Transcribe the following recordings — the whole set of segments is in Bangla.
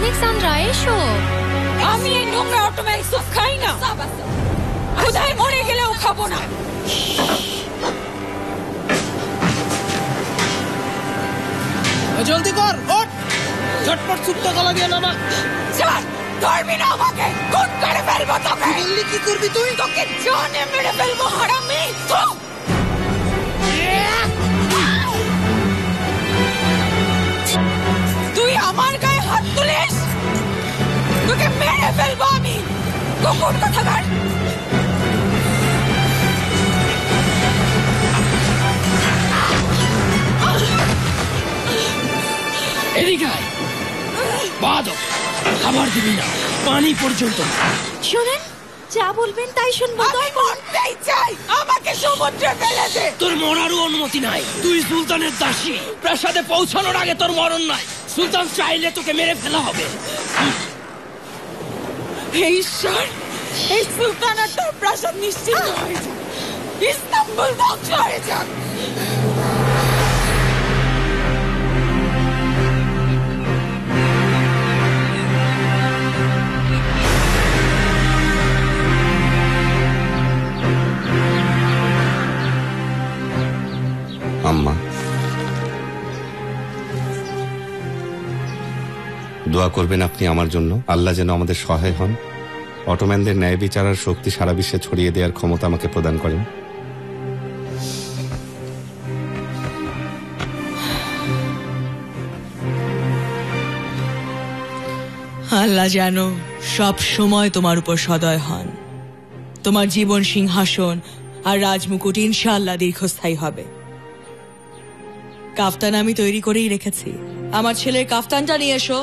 আলেকসান্দ্রা এসো। আমি এই নোংরা অটোম্যান স্যুপ খাই না, কোথায় মরে গেলেও খাবো না। জলদি কর, ওঠ, ঝটপট সুপটা গলা দিয়ে নামা। ছাড়, ধরবি না আমাকে, খুন করে ফেলবো তোকে। বললি কি করবি তুই? তোকে জানে মেরে ফেলবো হারামি। তুই আমার গায়ে হাত তুলিস, তোকে মেরে ফেলবো আমি, কুকুর কোথাকার। এদিকে আয়, বাদক, খাবার দিবি না, পানি পর্যন্ত। শোনেন, যা বলবেন তাই শুনবো। আমি মরতেই চাই, আমাকে সমুদ্রে ফেলে দে। তোর মরারও অনুমতি নাই, তুই সুলতানের দাসী। প্রাসাদে পৌঁছানোর আগে তোর মরণ নাই। সুলতান চাইলে তোকে মেরে ফেলা হবে। হে ঈশ্বর, এই সুলতান আর তার প্রাসাদ নিশ্চিন্ত হয়ে যাক, ইস্তাম্বুল ধ্বংস হয়ে যাক। আম্মা, দোয়া করবেন আপনি আমার জন্য, আল্লাহ যেন আমাদের সহায় হন, অটোম্যানদের ন্যায় বিচার আর শক্তি সারা বিশ্বে ছড়িয়ে দেওয়ার ক্ষমতা আমাকে প্রদান করেন। আল্লাহ যেন সব সময় তোমার উপর সদয় হন। তোমার জীবন সিংহাসন আর রাজমুকুট ইনশাআল্লাহ দীর্ঘস্থায়ী হবে। কাফতান আমি তৈরি করেই রেখেছি, আমার ছেলের কাফতানটা নিয়ে এসো।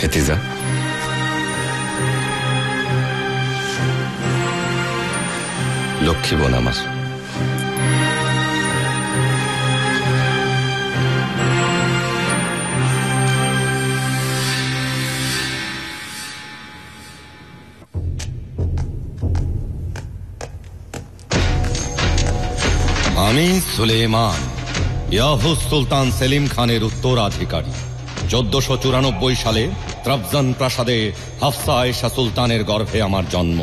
হেতিজা, লক্ষ্মী বোন আমার, আমি সুলেমান, ইয়াহুস সুলতান সেলিম খানের উত্তরাধিকারী। 1494 সালে ত্রাবজান প্রাসাদে হাফসা আয়েশা সুলতানের গর্ভে আমার জন্ম।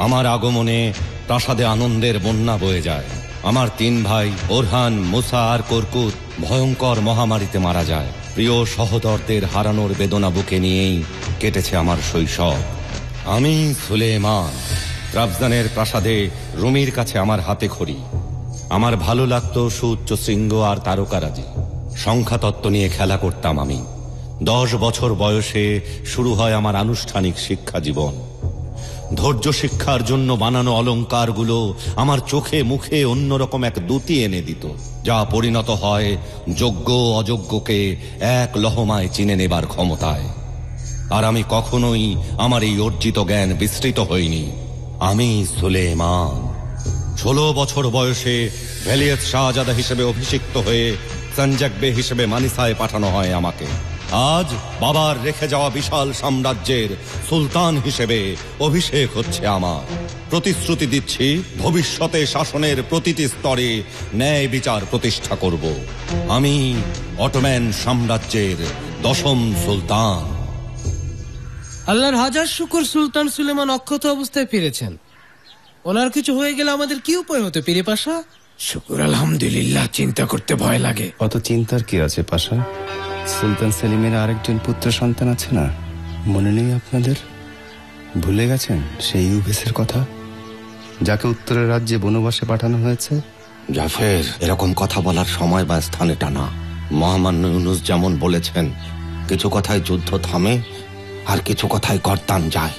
আমার আগমনে প্রাসাদে আনন্দের বন্যা বয়ে যায়। আমার 3 ভাই ওরহান, মুসা আর কর্কুত ভয়ঙ্কর মহামারীতে মারা যায়। প্রিয় সহোদরদের হারানোর বেদনা বুকে নিয়েই কেটেছে আমার শৈশব। আমি সুলেমান, ত্রাবজানের প্রাসাদে রুমির কাছে আমার হাতে খড়ি। আমার ভালো লাগতো সুউচ্চ শৃঙ্গ আর তারকারাজি। সংখ্যাতত্ত্ব নিয়ে খেলা করতাম আমি। 10 বছর বয়সে শুরু হয় আমার আনুষ্ঠানিক শিক্ষা জীবন। ধৈর্য শিক্ষার জন্য বানানো অলংকারগুলো আমার চোখে মুখে অন্যরকম এক দ্যুতি এনে দিত, যা পরিণত হয় যোগ্য অযোগ্যকে এক লহমায় চিনে নেবার ক্ষমতায়। আর আমি কখনোই আমার এই অর্জিত জ্ঞান বিস্তৃত হইনি। আমি সুলেমান। 16 বছর বয়সে ভ্যালিয়েত শাহজাদা হিসেবে অভিষিক্ত হয়ে সঞ্জকবে হিসেবে মানিসায় পাঠানো হয় আমাকে। আজ বাবার রেখে যাওয়া বিশাল সাম্রাজ্যের সুলতান হিসেবে অভিষেক হচ্ছে আমার। প্রতিশ্রুতি দিচ্ছি, ভবিষ্যতে শাসনের প্রতিটি স্তরে ন্যায় বিচার প্রতিষ্ঠা করব। আমি অটোম্যান সাম্রাজ্যের 10ম সুলতান। আল্লাহর হাজার শুকর, সুলতান সুলেমান অক্ষত অবস্থায় ফিরেছেন। ওনার কিছু হয়ে গেলে আমাদের কি উপায় হতো পীরে পাশা? শুকুর আলহামদুলিল্লাহ, চিন্তা করতে ভয় লাগে। অত চিন্তার কি আছে পাশা? সুলতান সেলিমের আরেকজন পুত্র সন্তান আছে না, মনে নেই আপনাদের? ভুলে গেছেন সেই ইউভেসের কথা, যাকে উত্তরের রাজ্যে বনবাসে পাঠানো হয়েছে? জাফের, এরকম কথা বলার সময় বা স্থান এটা না। মহামান্য ইউনুস যেমন বলেছেন, কিছু কথায় যুদ্ধ থামে আর কিছু কথায় গর্দান যায়।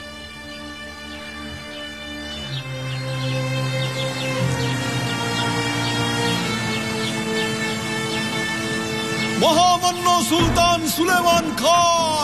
মহামান্য সুলতান সুলেমান খান।